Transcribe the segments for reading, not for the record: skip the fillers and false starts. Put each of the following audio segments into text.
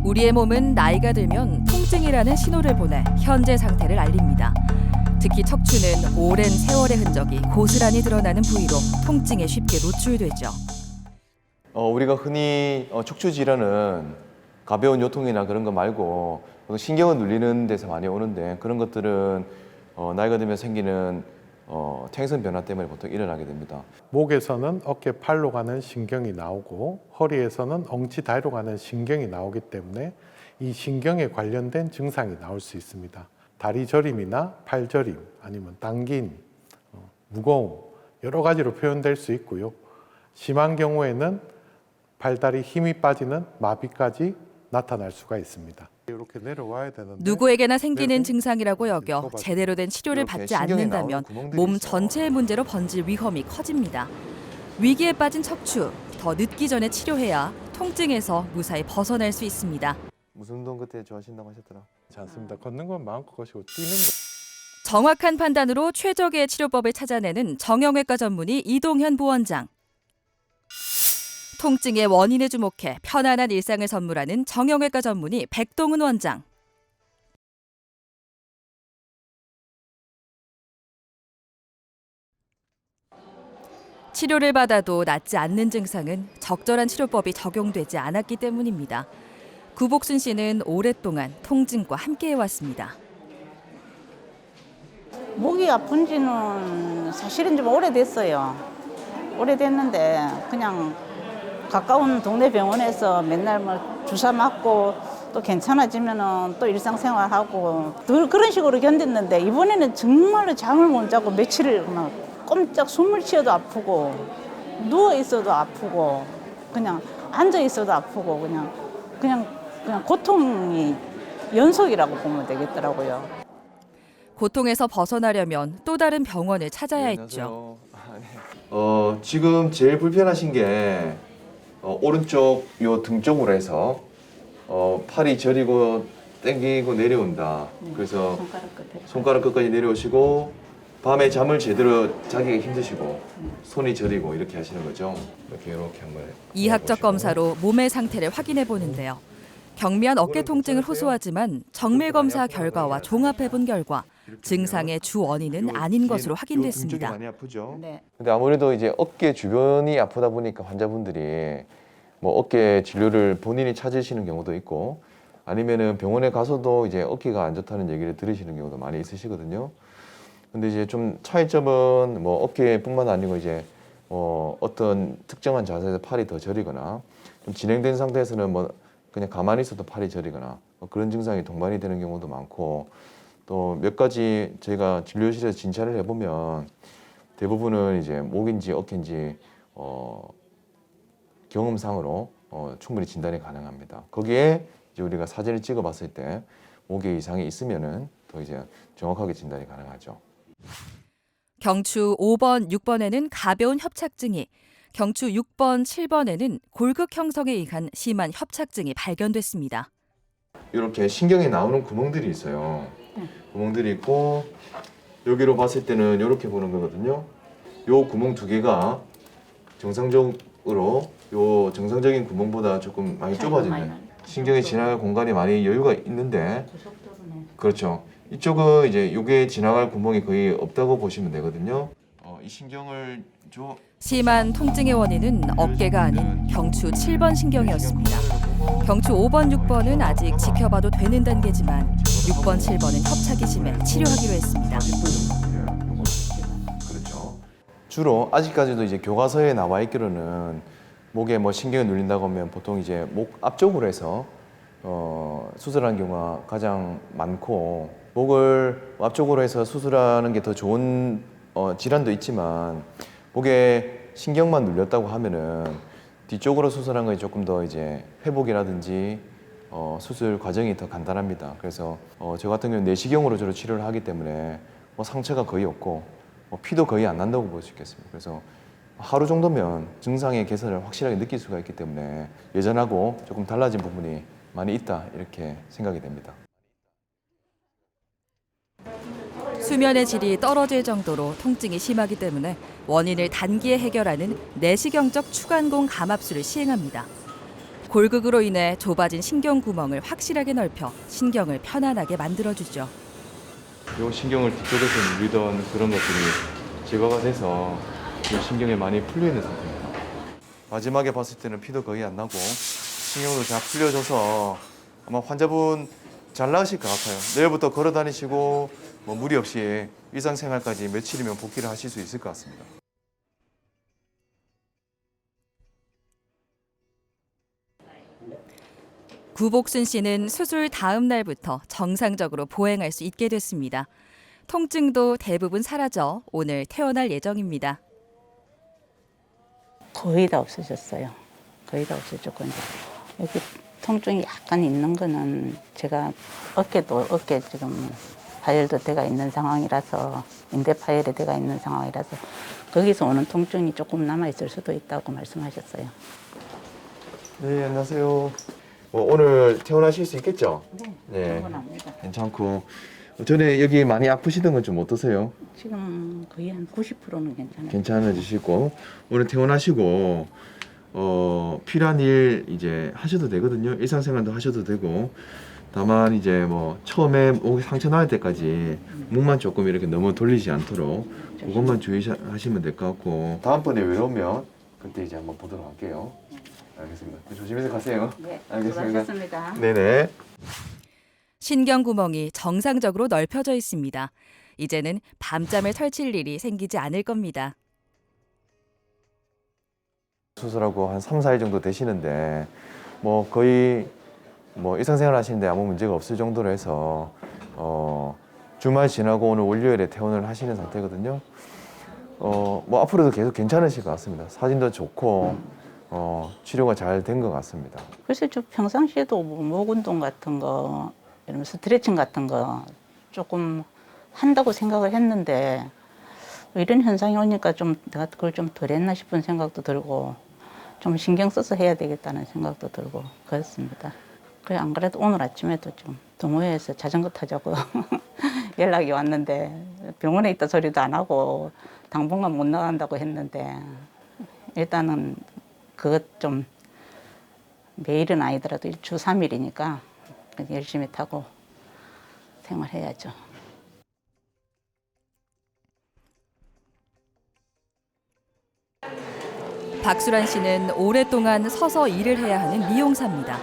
우리의 몸은 나이가 들면 통증이라는 신호를 보내 현재 상태를 알립니다. 특히 척추는 오랜 세월의 흔적이 고스란히 드러나는 부위로 통증에 쉽게 노출되죠. 우리가 흔히 척추 질환은 가벼운 요통이나 그런 거 말고 신경을 눌리는 데서 많이 오는데, 그런 것들은 나이가 들면 생기는 퇴행성 변화 때문에 보통 일어나게 됩니다. 목에서는 어깨 팔로 가는 신경이 나오고 허리에서는 엉치 다리로 가는 신경이 나오기 때문에 이 신경에 관련된 증상이 나올 수 있습니다. 다리 저림이나 팔 저림, 아니면 당긴, 무거움, 여러 가지로 표현될 수 있고요. 심한 경우에는 발다리 힘이 빠지는 마비까지 나타날 수가 있습니다. 이렇게 내려와야 되는데 누구에게나 생기는 증상이라고 여겨 제대로 된 치료를 받지 않는다면 몸 전체의 문제로 번질 위험이 커집니다. 위기에 빠진 척추, 더 늦기 전에 치료해야 통증에서 무사히 벗어날 수 있습니다. 무슨 운동 그때 좋아하신다고 하셨더라? 그렇지 않습니다. 걷는 건 마음껏 것이고 뛰는 거. 정확한 판단으로 최적의 치료법을 찾아내는 정형외과 전문의 이동현 부원장. 통증의 원인에 주목해 편안한 일상을 선물하는 정형외과 전문의 백동은 원장. 치료를 받아도 낫지 않는 증상은 적절한 치료법이 적용되지 않았기 때문입니다. 구복순 씨는 오랫동안 통증과 함께해왔습니다. 목이 아픈 지는 사실은 좀 오래됐어요. 오래됐는데 그냥 가까운 동네 병원에서 맨날 뭐 주사 맞고 또 괜찮아지면은 또 일상생활하고 늘 그런 식으로 견뎠는데, 이번에는 정말로 잠을 못 자고 며칠을 막 꼼짝 숨을 쉬어도 아프고 누워 있어도 아프고 그냥 앉아 있어도 아프고 그냥 고통이 연속이라고 보면 되겠더라고요. 고통에서 벗어나려면 또 다른 병원을 찾아야 했죠. 지금 제일 불편하신 게 오른쪽 요 등 쪽으로 해서 팔이 저리고 당기고 내려온다. 그래서 손가락 끝까지 내려오시고 밤에 잠을 제대로 자기가 힘드시고 손이 저리고 이렇게 하시는 거죠. 이렇게 한번 이학적 검사로 몸의 상태를 확인해 보는데요. 경미한 어깨 통증을 호소하지만 정밀 검사 결과와 종합해 본 결과 증상의 주 원인은 아닌 것으로 확인됐습니다. 많이 아프죠. 네. 근데 아무래도 이제 어깨 주변이 아프다 보니까 환자분들이 뭐 어깨 진료를 본인이 찾으시는 경우도 있고, 아니면은 병원에 가서도 이제 어깨가 안 좋다는 얘기를 들으시는 경우도 많이 있으시거든요. 근데 이제 좀 차이점은 뭐 어깨뿐만 아니고 이제 어떤 특정한 자세에서 팔이 더 저리거나 좀 진행된 상태에서는 뭐 그냥 가만히 있어도 팔이 저리거나 그런 증상이 동반이 되는 경우도 많고, 또 몇 가지 저희가 진료실에서 진찰을 해보면 대부분은 이제 목인지 어깨인지 경험상으로 충분히 진단이 가능합니다. 거기에 이제 우리가 사진을 찍어봤을 때 목에 이상이 있으면은 더 이제 정확하게 진단이 가능하죠. 경추 5번, 6번에는 가벼운 협착증이, 경추 6번, 7번에는 골극 형성에 의한 심한 협착증이 발견됐습니다. 이렇게 신경에 나오는 구멍들이 있어요. 구멍들이 있고 여기로 봤을 때는 이렇게 보는 거거든요. 요 구멍 두 개가 정상적으로 요 정상적인 구멍보다 조금 많이 좁아지는, 신경이 지나갈 공간이 많이 여유가 있는데, 그렇죠. 이쪽은 이제 이게 지나갈 구멍이 거의 없다고 보시면 되거든요. 이 신경을 심한 통증의 원인은 어깨가 아닌 경추 7번 신경이었습니다. 경추 5번, 6번은 아직 지켜봐도 되는 단계지만 6번, 7번은 협착이 심해 치료하기로 했습니다. 그렇죠. 주로 아직까지도 이제 교과서에 나와 있기로는 목에 뭐 신경이 눌린다고 하면 보통 이제 목 앞쪽으로 해서 수술하는 경우가 가장 많고, 목을 앞쪽으로 해서 수술하는 게 더 좋은 질환도 있지만, 목에 신경만 눌렸다고 하면은 뒤쪽으로 수술한 거에 조금 더 이제 회복이라든지 수술 과정이 더 간단합니다. 그래서 저 같은 경우는 내시경으로 주로 치료를 하기 때문에 뭐 상처가 거의 없고 피도 거의 안 난다고 볼 수 있겠습니다. 그래서 하루 정도면 증상의 개선을 확실하게 느낄 수가 있기 때문에 예전하고 조금 달라진 부분이 많이 있다, 이렇게 생각이 됩니다. 수면의 질이 떨어질 정도로 통증이 심하기 때문에 원인을 단기에 해결하는 내시경적 추간공 감압술을 시행합니다. 골극으로 인해 좁아진 신경 구멍을 확실하게 넓혀 신경을 편안하게 만들어주죠. 요 신경을 뒤쪽에서 누리던 그런 것들이 제거가 돼서 이 신경이 많이 풀려 있는 상태입니다. 마지막에 봤을 때는 피도 거의 안 나고 신경도 잘 풀려져서 아마 환자분 잘 나으실 것 같아요. 내일부터 걸어 다니시고 뭐 무리 없이 일상생활까지 며칠이면 복귀를 하실 수 있을 것 같습니다. 구복순 씨는 수술 다음 날부터 정상적으로 보행할 수 있게 됐습니다. 통증도 대부분 사라져 오늘 퇴원할 예정입니다. 거의 다 없어졌어요. 거의 다 없어졌고 이제 여기 통증이 약간 있는 거는 제가 어깨 지금 파열도 돼가 있는 상황이라서 인대 파열이 돼가 있는 상황이라서 거기서 오는 통증이 조금 남아 있을 수도 있다고 말씀하셨어요. 네, 안녕하세요. 오늘 퇴원하실 수 있겠죠? 네, 충분합니다. 괜찮고 전에 여기 많이 아프시던 건 좀 어떠세요? 지금 거의 한 90%는 괜찮아요. 괜찮아지시고 오늘 퇴원하시고 필요한 일 이제 하셔도 되거든요. 일상생활도 하셔도 되고 다만 이제 뭐 처음에 목이 상처 날 때까지 목만 조금 이렇게 너무 돌리지 않도록 그것만 주의하시면 될 것 같고 다음번에 외로우면 그때 이제 한번 보도록 할게요. 알겠습니다. 조심해서 가세요. 네, 알겠습니다. 수고하셨습니다. 네네. 신경 구멍이 정상적으로 넓혀져 있습니다. 이제는 밤잠을 설칠 일이 생기지 않을 겁니다. 수술하고 한 3, 4일 정도 되시는데 뭐 거의 뭐 일상생활 하시는데 아무 문제가 없을 정도로 해서 주말 지나고 오늘 월요일에 퇴원을 하시는 상태거든요. 뭐 앞으로도 계속 괜찮으실 것 같습니다. 사진도 좋고 치료가 잘 된 것 같습니다. 글쎄 저 평상시에도 목 운동 같은 거 이런 스트레칭 같은 거 조금 한다고 생각을 했는데 이런 현상이 오니까 좀 내가 그걸 좀 덜 했나 싶은 생각도 들고 좀 신경 써서 해야 되겠다는 생각도 들고 그렇습니다. 그래 안 그래도 오늘 아침에도 좀 동호회에서 자전거 타자고 연락이 왔는데 병원에 있다 소리도 안 하고 당분간 못 나간다고 했는데 일단은 그것 좀 매일은 아니더라도 주 3일이니까 열심히 타고 생활해야죠. 박수란 씨는 오랫동안 서서 일을 해야 하는 미용사입니다.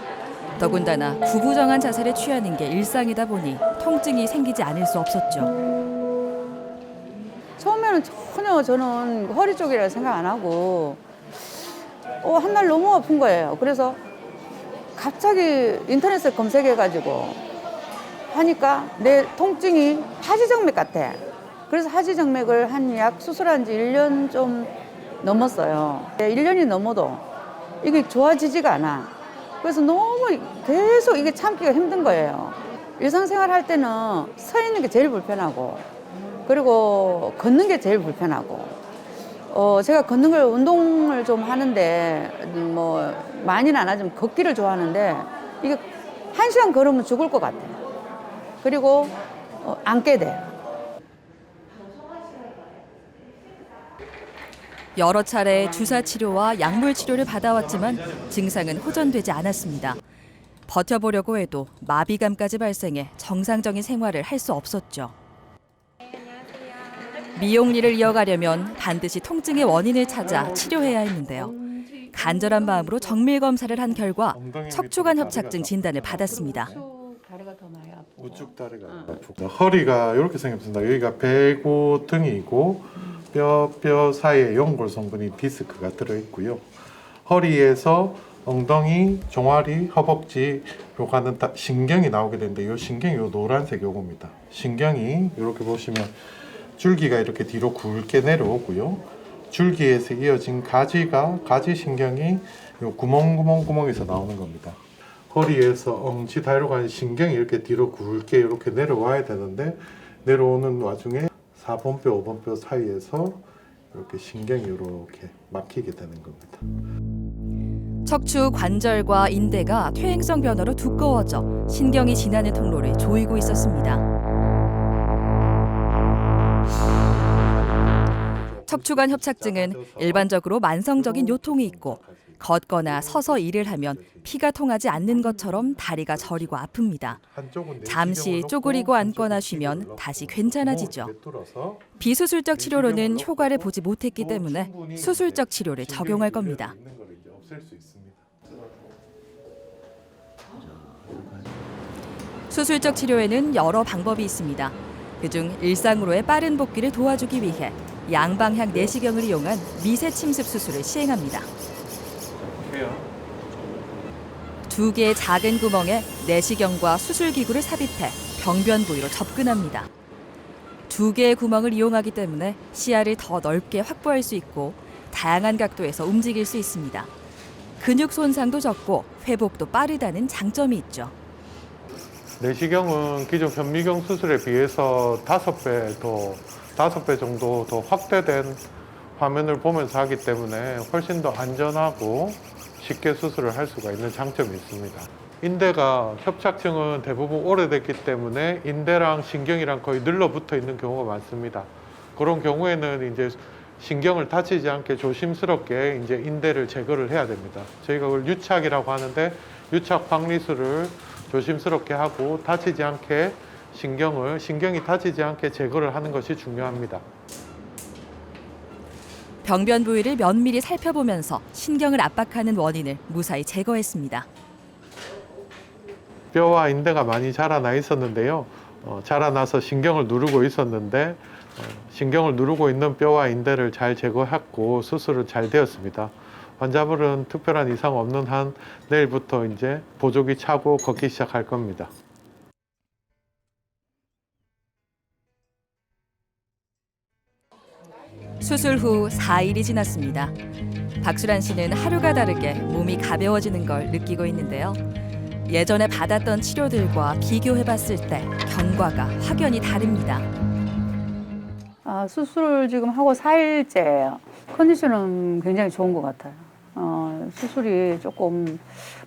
더군다나 구부정한 자세를 취하는 게 일상이다 보니 통증이 생기지 않을 수 없었죠. 처음에는 전혀 저는 허리 쪽이라 생각 안 하고 한 날 너무 아픈 거예요. 그래서 갑자기 인터넷에 검색해가지고 하니까 내 통증이 하지정맥 같아. 그래서 하지정맥을 한 약 수술한 지 1년 좀 넘었어요. 1년이 넘어도 이게 좋아지지가 않아. 그래서 너무 계속 이게 참기가 힘든 거예요. 일상생활 할 때는 서 있는 게 제일 불편하고 그리고 걷는 게 제일 불편하고 제가 걷는 걸 운동을 좀 하는데 뭐 많이는 안 하지만 걷기를 좋아하는데 이게 1시간 걸으면 죽을 것 같아요. 그리고 앉게 돼요. 여러 차례 주사 치료와 약물 치료를 받아왔지만 증상은 호전되지 않았습니다. 버텨보려고 해도 마비감까지 발생해 정상적인 생활을 할 수 없었죠. 미용일을 이어가려면 반드시 통증의 원인을 찾아 치료해야 했는데요. 간절한 마음으로 정밀 검사를 한 결과 척추관 협착증 진단을 받았습니다. 우측 다리가 아프고 허리가 이렇게 생겼습니다. 여기가 배고 등이고 뼈 사이에 연골 성분이 디스크가 들어있고요. 허리에서 엉덩이, 종아리, 허벅지로 가는 신경이 나오게 되는데 이 신경이 요 노란색 요겁니다. 신경이 이렇게 보시면 줄기가 이렇게 뒤로 굵게 내려오고요. 줄기에서 이어진 가지 신경이 요 구멍에서 나오는 겁니다. 허리에서 엉치 다리로 가는 신경이 이렇게 뒤로 굵게 이렇게 내려와야 되는데 내려오는 와중에 4번뼈, 5번뼈 사이에서 이렇게 신경이 이렇게 막히게 되는 겁니다. 척추 관절과 인대가 퇴행성 변화로 두꺼워져 신경이 지나는 통로를 조이고 있었습니다. 척추관 협착증은 일반적으로 만성적인 요통이 있고 걷거나 서서 일을 하면 피가 통하지 않는 것처럼 다리가 저리고 아픕니다. 잠시 쪼그리고 앉거나 쉬면 다시 괜찮아지죠. 비수술적 치료로는 효과를 보지 못했기 때문에 수술적 치료를 적용할 겁니다. 수술적 치료에는 여러 방법이 있습니다. 그중 일상으로의 빠른 복귀를 도와주기 위해 양방향 내시경을 이용한 미세 침습 수술을 시행합니다. 2개의 작은 구멍에 내시경과 수술기구를 삽입해 병변 부위로 접근합니다. 2개의 구멍을 이용하기 때문에 시야를 더 넓게 확보할 수 있고 다양한 각도에서 움직일 수 있습니다. 근육 손상도 적고 회복도 빠르다는 장점이 있죠. 내시경은 기존 현미경 수술에 비해서 5배 정도 더 확대된 화면을 보면서 하기 때문에 훨씬 더 안전하고 쉽게 수술을 할 수가 있는 장점이 있습니다. 인대가 협착증은 대부분 오래됐기 때문에 인대랑 신경이랑 거의 늘러붙어 있는 경우가 많습니다. 그런 경우에는 이제 신경을 다치지 않게 조심스럽게 이제 인대를 제거를 해야 됩니다. 저희가 그걸 유착이라고 하는데 유착 박리술을 조심스럽게 하고 다치지 않게 신경이 다치지 않게 제거를 하는 것이 중요합니다. 병변 부위를 면밀히 살펴보면서 신경을 압박하는 원인을 무사히 제거했습니다. 뼈와 인대가 많이 자라나 있었는데요. 자라나서 신경을 누르고 있었는데 신경을 누르고 있는 뼈와 인대를 잘 제거했고 수술은 잘 되었습니다. 환자분은 특별한 이상 없는 한 내일부터 이제 보조기 차고 걷기 시작할 겁니다. 수술 후 4일이 지났습니다. 박수란 씨는 하루가 다르게 몸이 가벼워지는 걸 느끼고 있는데요. 예전에 받았던 치료들과 비교해봤을 때 경과가 확연히 다릅니다. 수술 지금 하고 4일째예요. 컨디션은 굉장히 좋은 것 같아요. 수술이 조금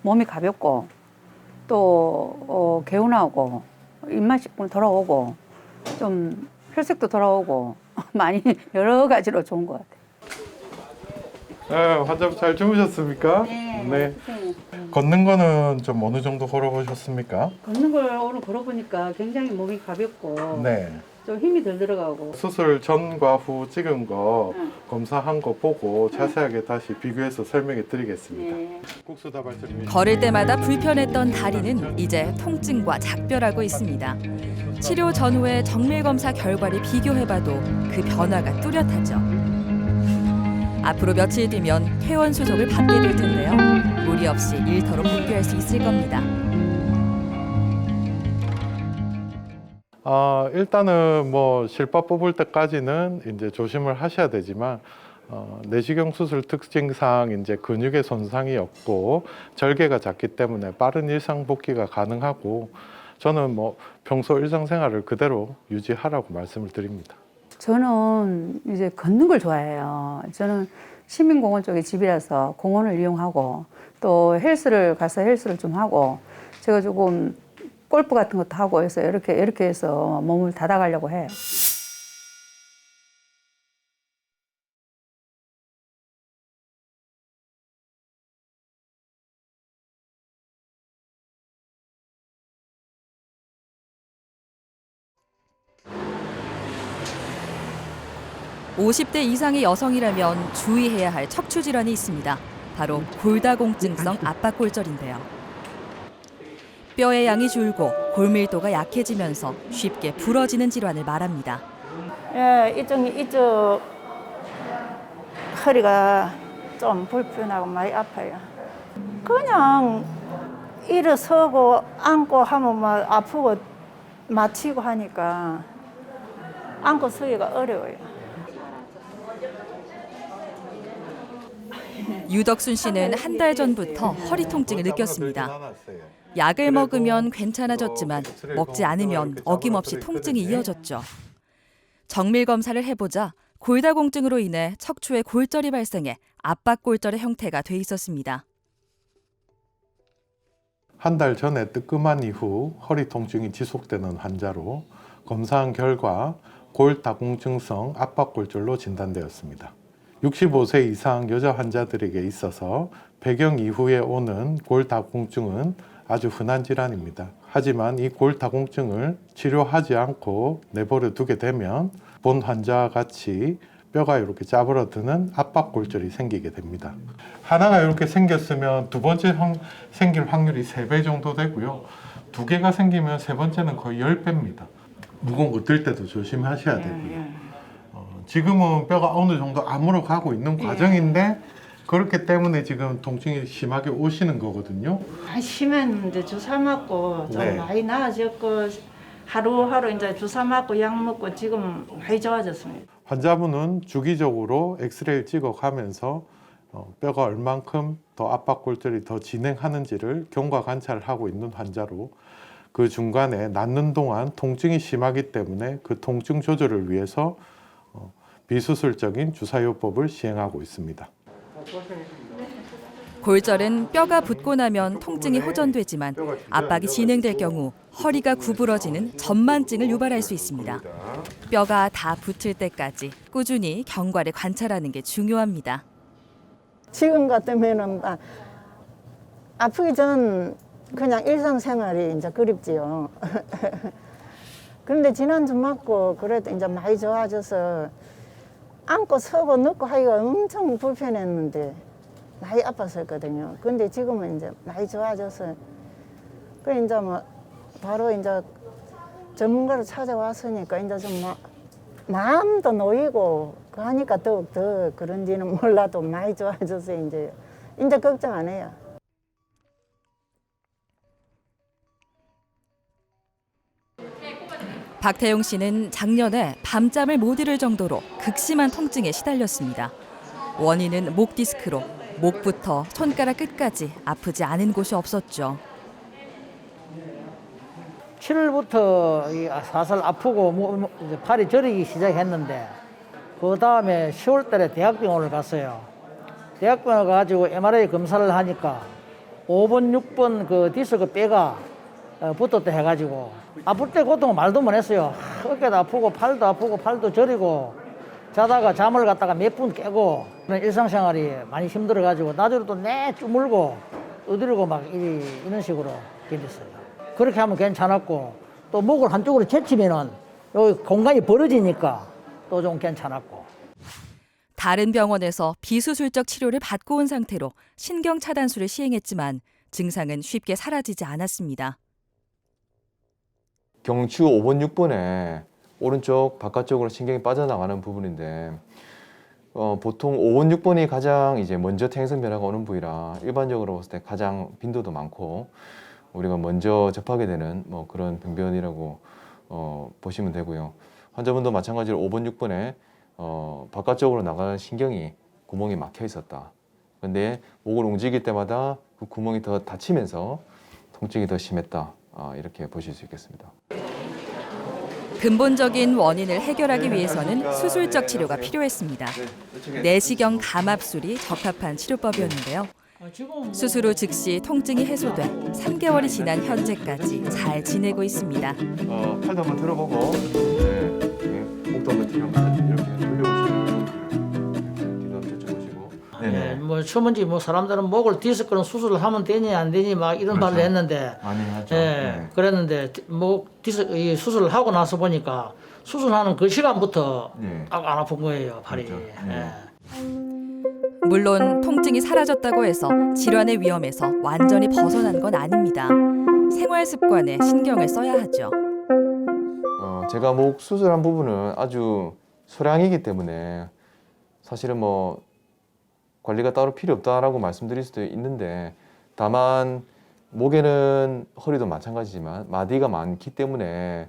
몸이 가볍고 또 개운하고 입맛이 돌아오고 좀 혈색도 돌아오고 많이 여러 가지로 좋은 것 같아요. 네, 환자분 잘 주무셨습니까? 네. 걷는 거는 좀 어느 정도 걸어보셨습니까? 걷는 걸 오늘 걸어보니까 굉장히 몸이 가볍고 네. 좀 힘이 덜 들어가고. 수술 전과 후 찍은 거 검사한 거 보고 자세하게 다시 비교해서 설명해 드리겠습니다. 국수다발처럼 걸을 때마다 불편했던 다리는 이제 통증과 작별하고 있습니다. 치료 전후의 정밀검사 결과를 비교해봐도 그 변화가 뚜렷하죠. 앞으로 며칠 뒤면 퇴원 수속을 받게 될 텐데요. 무리 없이 일터로 복귀할 수 있을 겁니다. 일단은 뭐 실밥 뽑을 때까지는 이제 조심을 하셔야 되지만 내시경 수술 특징상 이제 근육의 손상이 없고 절개가 작기 때문에 빠른 일상 복귀가 가능하고 저는 뭐 평소 일상생활을 그대로 유지하라고 말씀을 드립니다. 저는 이제 걷는 걸 좋아해요. 저는 시민공원 쪽에 집이라서 공원을 이용하고 또 헬스를 가서 헬스를 좀 하고 제가 조금 골프 같은 것도 하고 해서 이렇게 해서 몸을 닫아가려고 해요. (50대) 이상의 여성이라면 주의해야 할 척추 질환이 있습니다. 바로 골다공증성 압박골절인데요. 뼈의 양이 줄고 골밀도가 약해지면서 쉽게 부러지는 질환을 말합니다. 예, 이쪽 허리가 좀 불편하고 많이 아파요. 그냥 일어서고 앉고 하면 막 아프고 마치고 하니까 앉고 서기가 어려워요. 유덕순 씨는 한 달 전부터 허리 통증을 느꼈습니다. 약을 먹으면 괜찮아졌지만 먹지 않으면 어김없이 통증이 이어졌죠. 정밀 검사를 해보자 골다공증으로 인해 척추에 골절이 발생해 압박골절의 형태가 돼 있었습니다. 한 달 전에 뜨끔한 이후 허리 통증이 지속되는 환자로 검사한 결과 골다공증성 압박골절로 진단되었습니다. 65세 이상 여자 환자들에게 있어서 폐경 이후에 오는 골다공증은 아주 흔한 질환입니다. 하지만 이 골다공증을 치료하지 않고 내버려 두게 되면 본 환자와 같이 뼈가 이렇게 짜부러드는 압박골절이 생기게 됩니다. 하나가 이렇게 생겼으면 두 번째 생길 확률이 3배 정도 되고요. 2개가 생기면 세 번째는 거의 10배입니다. 무거운 거 들 때도 조심하셔야 되고요. 지금은 뼈가 어느 정도 아물어 가고 있는 과정인데 그렇기 때문에 지금 통증이 심하게 오시는 거거든요. 심했는데 주사 맞고 좀 네. 많이 나아졌고 하루하루 이제 주사 맞고 약 먹고 지금 많이 좋아졌습니다. 환자분은 주기적으로 엑스레이를 찍어가면서 뼈가 얼만큼 더 압박골절이 더 진행하는지를 경과 관찰을 하고 있는 환자로 그 중간에 낫는 동안 통증이 심하기 때문에 그 통증 조절을 위해서 비수술적인 주사요법을 시행하고 있습니다. 골절은 뼈가 붙고 나면 통증이 호전되지만 압박이 진행될 경우 허리가 구부러지는 전만증을 유발할 수 있습니다. 뼈가 다 붙을 때까지 꾸준히 경과를 관찰하는 게 중요합니다. 지금 같으면은 아프기 전 그냥 일상생활이 이제 그립지요. 그런데 지난주 맞고 그래도 이제 많이 좋아져서 앉고 서고 눕고 하기가 엄청 불편했는데 많이 아팠었거든요. 근데 지금은 이제 많이 좋아져서 그 이제 뭐 바로 이제 전문가를 찾아왔으니까 이제 좀 마음도 놓이고 하니까 더욱 더 그런지는 몰라도 많이 좋아져서 이제 걱정 안 해요. 박태용 씨는 작년에 밤잠을 못 이룰 정도로 극심한 통증에 시달렸습니다. 원인은 목 디스크로 목부터 손가락 끝까지 아프지 않은 곳이 없었죠. 7월부터 살살 아프고 이제 팔이 저리기 시작했는데 그 다음에 10월 달에 대학병원을 갔어요. 대학병원을 가가지고 MRI 검사를 하니까 5번, 6번 그 디스크 뼈가 붙었다 해가지고 아플 때 고통은 말도 못 했어요. 어깨도 아프고 팔도 아프고 팔도 저리고 자다가 잠을 갔다가 몇 분 깨고 그런 일상생활이 많이 힘들어가지고 나중에 또 내 주물고 어디르고 막 이런 식으로 견뎠어요. 그렇게 하면 괜찮았고 또 목을 한쪽으로 제치면은 여기 공간이 벌어지니까 또 좀 괜찮았고. 다른 병원에서 비수술적 치료를 받고 온 상태로 신경 차단술을 시행했지만 증상은 쉽게 사라지지 않았습니다. 경추 5번, 6번에 오른쪽 바깥쪽으로 신경이 빠져나가는 부분인데 보통 5번, 6번이 가장 이제 먼저 퇴행성 변화가 오는 부위라 일반적으로 봤을 때 가장 빈도도 많고 우리가 먼저 접하게 되는 뭐 그런 병변이라고 보시면 되고요. 환자분도 마찬가지로 5번, 6번에 바깥쪽으로 나가는 신경이 구멍이 막혀 있었다. 그런데 목을 움직일 때마다 그 구멍이 더 닫히면서 통증이 더 심했다. 이렇게 보실 수 있겠습니다. 근본적인 원인을 해결하기 위해서는 수술적 치료가 필요했습니다. 내시경 감압술이 적합한 치료법이었는데요. 수술 후 즉시 통증이 해소돼 3개월이 지난 현재까지 잘 지내고 있습니다. 팔도 한번 들어보고 목도 한번 뒤로 이렇게 돌려보시고 뒤도 한번 젖혀보시고 네, 뭐 처음인지 뭐 사람들은 목을 디스크는 수술을 하면 되니 안 되니 막 이런 그렇죠. 말을 했는데 많이 하죠. 예, 그랬는데 목 디스크 이 수술을 하고 나서 보니까 수술하는 그 시간부터 네. 안 아픈 거예요 팔이. 그렇죠. 예. 물론 통증이 사라졌다고 해서 질환의 위험에서 완전히 벗어난 건 아닙니다. 생활 습관에 신경을 써야 하죠. 제가 목 수술한 부분은 아주 소량이기 때문에 사실은 뭐 관리가 따로 필요 없다라고 말씀드릴 수도 있는데 다만 목에는 허리도 마찬가지지만 마디가 많기 때문에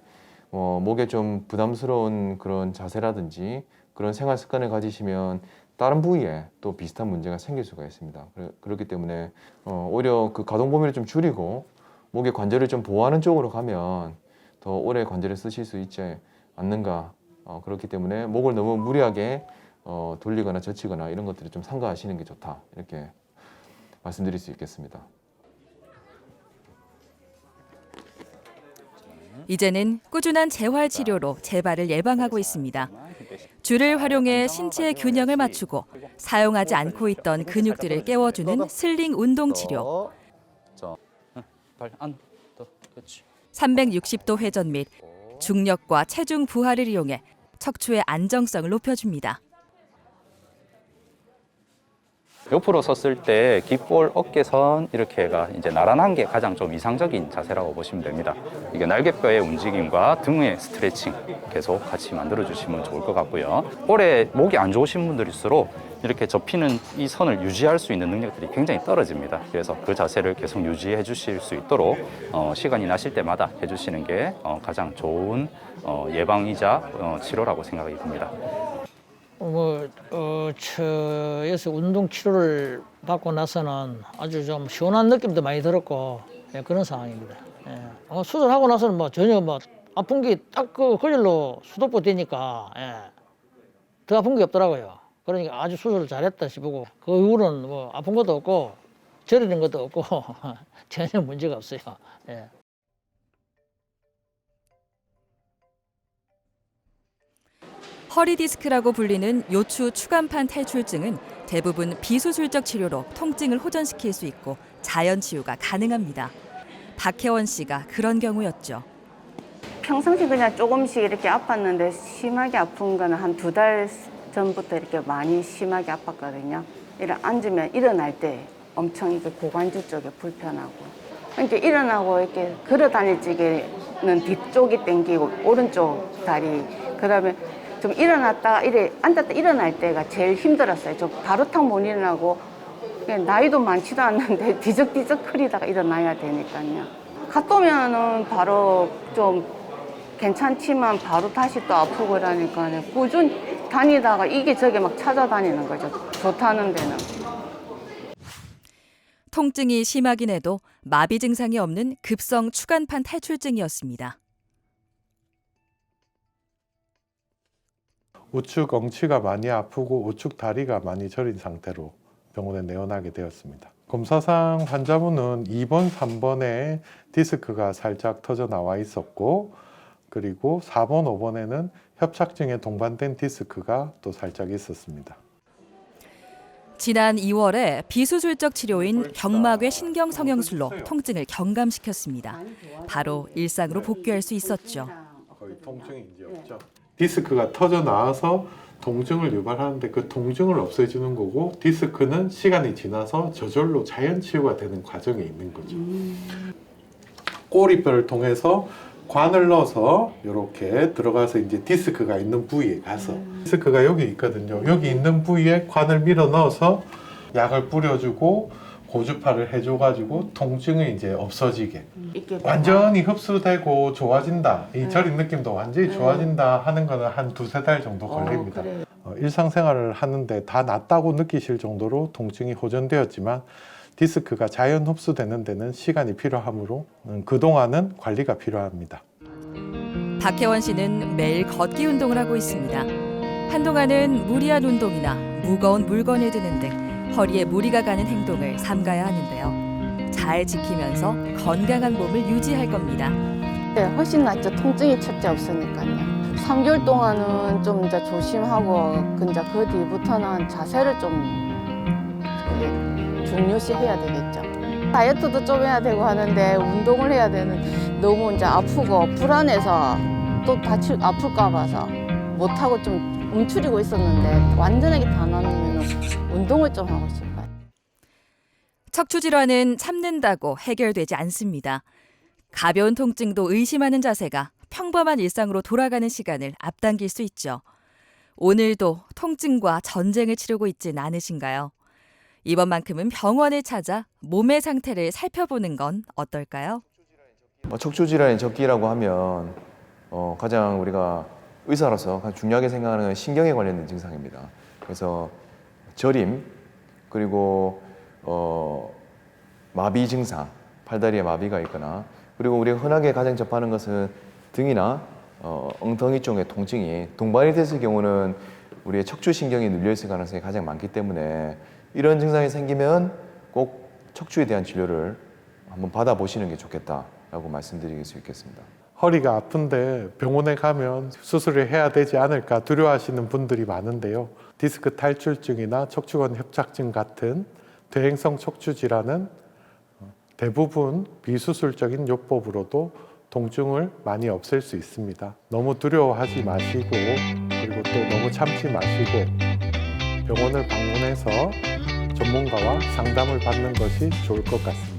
목에 좀 부담스러운 그런 자세라든지 그런 생활 습관을 가지시면 다른 부위에 또 비슷한 문제가 생길 수가 있습니다. 그렇기 때문에 오히려 그 가동 범위를 좀 줄이고 목의 관절을 좀 보호하는 쪽으로 가면 더 오래 관절을 쓰실 수 있지 않는가. 그렇기 때문에 목을 너무 무리하게 돌리거나 젖히거나 이런 것들을 좀 삼가하시는 게 좋다. 이렇게 말씀드릴 수 있겠습니다. 이제는 꾸준한 재활 치료로 재발을 예방하고 있습니다. 줄을 활용해 신체의 균형을 맞추고 사용하지 않고 있던 근육들을 깨워주는 슬링 운동 치료. 자, 발 안, 더, 그렇지. 360도 회전 및 중력과 체중 부하를 이용해 척추의 안정성을 높여줍니다. 옆으로 섰을 때 귓볼, 어깨선 이렇게가 이제 나란한 게 가장 좀 이상적인 자세라고 보시면 됩니다. 이게 날개뼈의 움직임과 등의 스트레칭 계속 같이 만들어 주시면 좋을 것 같고요. 오래 목이 안 좋으신 분들일수록 이렇게 접히는 이 선을 유지할 수 있는 능력들이 굉장히 떨어집니다. 그래서 그 자세를 계속 유지해 주실 수 있도록 시간이 나실 때마다 해주시는 게 가장 좋은 예방이자 치료라고 생각이 듭니다. 여기서 운동 치료를 받고 나서는 아주 좀 시원한 느낌도 많이 들었고, 예, 그런 상황입니다. 예. 수술하고 나서는 뭐 전혀 뭐 아픈 게 딱 그 일로 수도보 되니까, 예, 더 아픈 게 없더라고요. 그러니까 아주 수술을 잘했다 싶고, 그 이후로는 뭐 아픈 것도 없고 저리는 것도 없고 전혀 문제가 없어요. 예. 허리 디스크라고 불리는 요추 추간판 탈출증은 대부분 비수술적 치료로 통증을 호전시킬 수 있고 자연 치유가 가능합니다. 박혜원 씨가 그런 경우였죠. 평상시 그냥 조금씩 이렇게 아팠는데 심하게 아픈 거는 한 2달 전부터 이렇게 많이 심하게 아팠거든요. 이렇게 앉으면 일어날 때 엄청 이렇게 고관절 쪽에 불편하고, 그러니까 일어나고 이렇게 걸어 다닐 적에는 뒤쪽이 당기고 오른쪽 다리, 그다음에 좀 일어났다가 이래 앉았다 일어날 때가 제일 힘들었어요. 저 바로 탁 못 일어나고, 나이도 많지도 않는데 뒤적뒤적 거리다가 일어나야 되니까요. 갔다 오면은 바로 좀 괜찮지만 바로 다시 또 아프고 이러니까 꾸준히 다니다가 이게 저게 막 찾아다니는 거죠. 좋다는 데는. 통증이 심하긴 해도 마비 증상이 없는 급성 추간판 탈출증이었습니다. 우측 엉치가 많이 아프고 우측 다리가 많이 저린 상태로 병원에 내원하게 되었습니다. 검사상 환자분은 2번, 3번에 디스크가 살짝 터져 나와 있었고, 그리고 4번, 5번에는 협착증에 동반된 디스크가 또 살짝 있었습니다. 지난 2월에 비수술적 치료인 경막외 신경성형술로 통증을 경감시켰습니다. 바로 일상으로 복귀할 수 있었죠. 거의 통증이 이제 없죠. 디스크가 터져 나와서 통증을 유발하는데 그 통증을 없애주는 거고, 디스크는 시간이 지나서 저절로 자연 치유가 되는 과정에 있는 거죠. 꼬리뼈를 통해서 관을 넣어서 이렇게 들어가서 이제 디스크가 있는 부위에 가서, 디스크가 여기 있거든요. 여기 있는 부위에 관을 밀어 넣어서 약을 뿌려주고 고주파를 해줘가지고 통증이 이제 없어지게, 완전히 흡수되고 좋아진다, 이 저린 느낌도 완전히 좋아진다 하는 거는 한 2-3달 정도 걸립니다. 일상생활을 하는데 다 낫다고 느끼실 정도로 통증이 호전되었지만 디스크가 자연 흡수되는 데는 시간이 필요하므로 그동안은 관리가 필요합니다. 박혜원 씨는 매일 걷기 운동을 하고 있습니다. 한동안은 무리한 운동이나 무거운 물건을 드는 등 허리에 무리가 가는 행동을 삼가야 하는데요. 잘 지키면서 건강한 몸을 유지할 겁니다. 네, 훨씬 낫죠. 통증이 첫째 없으니까요. 3개월 동안은 좀 이제 조심하고, 이제 그 뒤부터는 자세를 좀 중요시 해야 되겠죠. 다이어트도 좀 해야 되고 하는데 운동을 해야 되는, 너무 이제 아프고 불안해서 또 아플까 봐서 못하고 좀 움츠리고 있었는데, 완전하게 다 나으면 운동을 좀 하고 싶어요. 척추 질환은 참는다고 해결되지 않습니다. 가벼운 통증도 의심하는 자세가 평범한 일상으로 돌아가는 시간을 앞당길 수 있죠. 오늘도 통증과 전쟁을 치르고 있진 않으신가요? 이번만큼은 병원을 찾아 몸의 상태를 살펴보는 건 어떨까요? 척추 질환의 적기라고 하면 가장 우리가 의사로서 가장 중요하게 생각하는 건 신경에 관련된 증상입니다. 그래서 저림, 그리고 마비 증상, 팔다리에 마비가 있거나, 그리고 우리가 흔하게 가장 접하는 것은 등이나 엉덩이 쪽의 통증이 동반이 됐을 경우는 우리의 척추신경이 눌려있을 가능성이 가장 많기 때문에 이런 증상이 생기면 꼭 척추에 대한 진료를 한번 받아보시는 게 좋겠다라고 말씀드릴 수 있겠습니다. 허리가 아픈데 병원에 가면 수술을 해야 되지 않을까 두려워하시는 분들이 많은데요. 디스크 탈출증이나 척추관 협착증 같은 퇴행성 척추 질환은 대부분 비수술적인 요법으로도 통증을 많이 없앨 수 있습니다. 너무 두려워하지 마시고 그리고 또 너무 참지 마시고 병원을 방문해서 전문가와 상담을 받는 것이 좋을 것 같습니다.